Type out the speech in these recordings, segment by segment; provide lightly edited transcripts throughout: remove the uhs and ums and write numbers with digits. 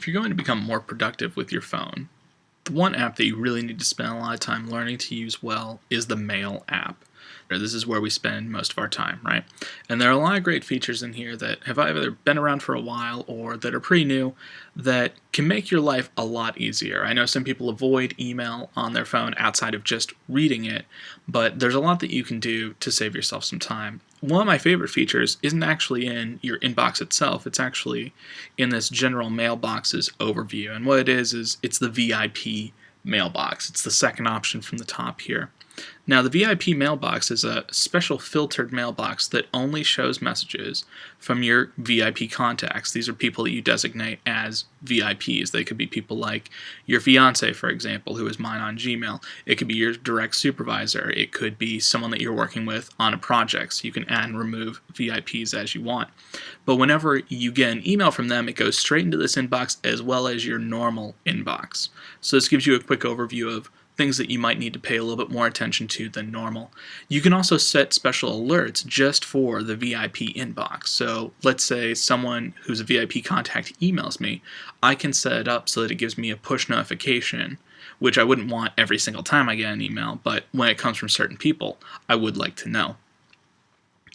if you're going to become more productive with your phone, the one app that you really need to spend a lot of time learning to use well is the Mail app. This is where we spend most of our time, right? And there are a lot of great features in here that have either been around for a while or that are pretty new that can make your life a lot easier. I know some people avoid email on their phone outside of just reading it, but there's a lot that you can do to save yourself some time. One of my favorite features isn't actually in your inbox itself, it's actually in this general mailboxes overview. And what it is it's the VIP mailbox. It's the second option from the top here. Now, the VIP mailbox is a special filtered mailbox that only shows messages from your VIP contacts. These are people that you designate as VIPs. They could be people like your fiance, for example, who is mine on Gmail. It could be your direct supervisor. It could be someone that you're working with on a project. So you can add and remove VIPs as you want. But whenever you get an email from them, it goes straight into this inbox as well as your normal inbox. So this gives you a quick overview of things that you might need to pay a little bit more attention to than normal. You can also set special alerts just for the VIP inbox. So let's say someone who's a VIP contact emails me, I can set it up so that it gives me a push notification, which I wouldn't want every single time I get an email, but when it comes from certain people, I would like to know.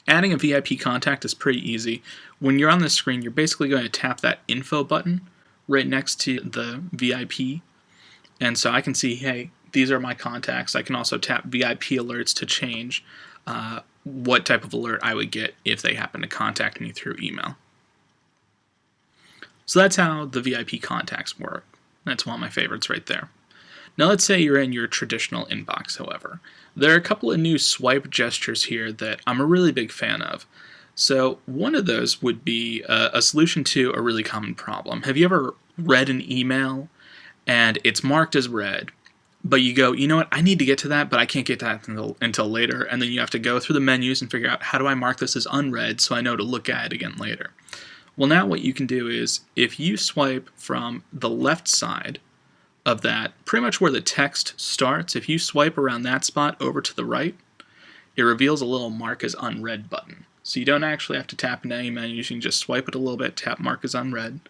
Adding a VIP contact is pretty easy. When you're on the screen, you're basically going to tap that info button right next to the VIP. And so I can see, hey, these are my contacts. I can also tap VIP alerts to change what type of alert I would get if they happen to contact me through email. So that's how the VIP contacts work. That's one of my favorites right there. Now let's say you're in your traditional inbox, however. There are a couple of new swipe gestures here that I'm a really big fan of. So one of those would be a solution to a really common problem. Have you ever read an email and it's marked as read, but you go, you know what, I need to get to that, but I can't get to that until later, and then you have to go through the menus and figure out how do I mark this as unread so I know to look at it again later. Well, now what you can do is, if you swipe from the left side of that, pretty much where the text starts, if you swipe around that spot over to the right, it reveals a little mark as unread button. So you don't actually have to tap into any menus, you can just swipe it a little bit, tap mark as unread.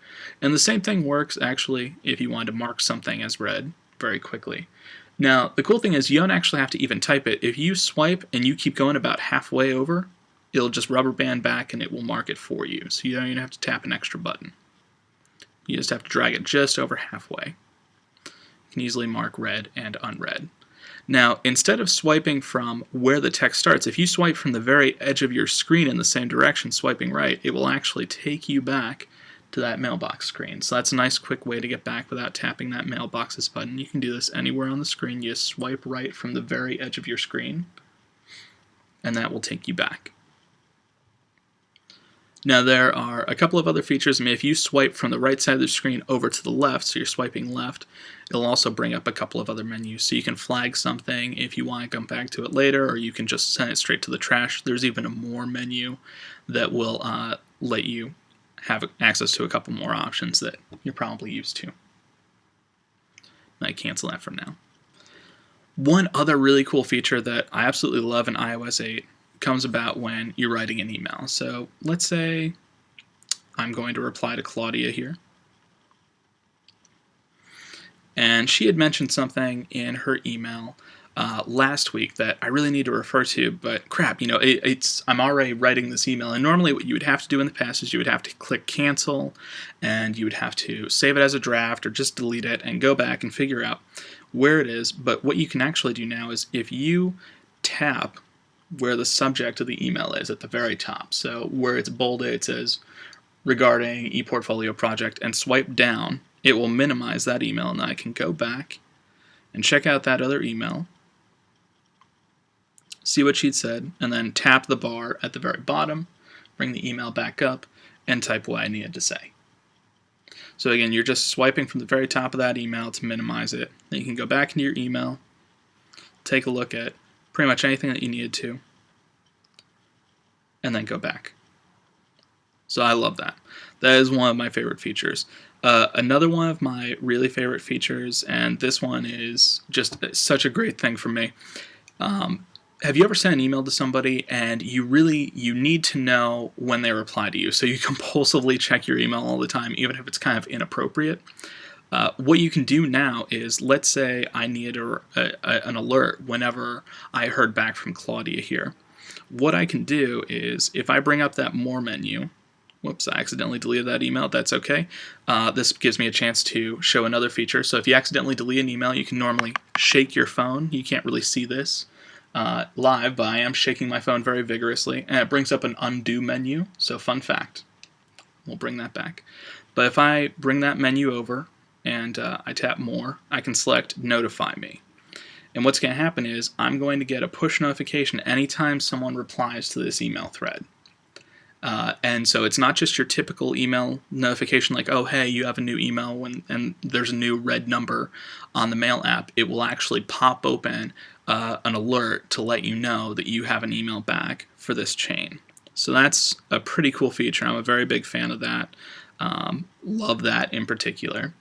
And the same thing works actually if you wanted to mark something as read very quickly. Now, the cool thing is you don't actually have to even type it. If you swipe and you keep going about halfway over, it'll just rubber band back and it will mark it for you. So you don't even have to tap an extra button. You just have to drag it just over halfway. You can easily mark read and unread. Now, instead of swiping from where the text starts, if you swipe from the very edge of your screen in the same direction, swiping right, it will actually take you back to that mailbox screen. So that's a nice quick way to get back without tapping that mailboxes button. You can do this anywhere on the screen. You just swipe right from the very edge of your screen, and that will take you back. Now there are a couple of other features. I mean, if you swipe from the right side of the screen over to the left, so you're swiping left, it'll also bring up a couple of other menus. So you can flag something if you want to come back to it later, or you can just send it straight to the trash. There's even a more menu that will let you have access to a couple more options that you're probably used to. I cancel that from now. One other really cool feature that I absolutely love in iOS 8 comes about when you're writing an email. So let's say I'm going to reply to Claudia here. And she had mentioned something in her email last week that I really need to refer to, but crap, you know, I'm already writing this email, and normally what you would have to do in the past is you would have to click cancel, and you would have to save it as a draft or just delete it and go back and figure out where it is. But what you can actually do now is if you tap where the subject of the email is at the very top, so where it's bolded, it says regarding ePortfolio project, and swipe down, it will minimize that email, and then I can go back and check out that other email, see what she'd said, and then tap the bar at the very bottom, bring the email back up, and type what I needed to say. So again, you're just swiping from the very top of that email to minimize it. Then you can go back into your email, take a look at pretty much anything that you needed to, and then go back. So I love that. That is one of my favorite features. Another one of my really favorite features, and this one is just such a great thing for me, Have you ever sent an email to somebody and you need to know when they reply to you, so you compulsively check your email all the time, even if it's kind of inappropriate? What you can do now is, let's say I needed an alert whenever I heard back from Claudia here. What I can do is, if I bring up that More menu, whoops, I accidentally deleted that email, that's okay. This gives me a chance to show another feature. So if you accidentally delete an email, you can normally shake your phone. You can't really see this live, but I am shaking my phone very vigorously, and it brings up an undo menu. So fun fact, we'll bring that back. But if I bring that menu over and I tap More, I can select Notify Me. And what's going to happen is I'm going to get a push notification anytime someone replies to this email thread. And so it's not just your typical email notification like, oh, hey, you have a new email and there's a new red number on the Mail app. It will actually pop open an alert to let you know that you have an email back for this chain. So that's a pretty cool feature. I'm a very big fan of that. Love that in particular.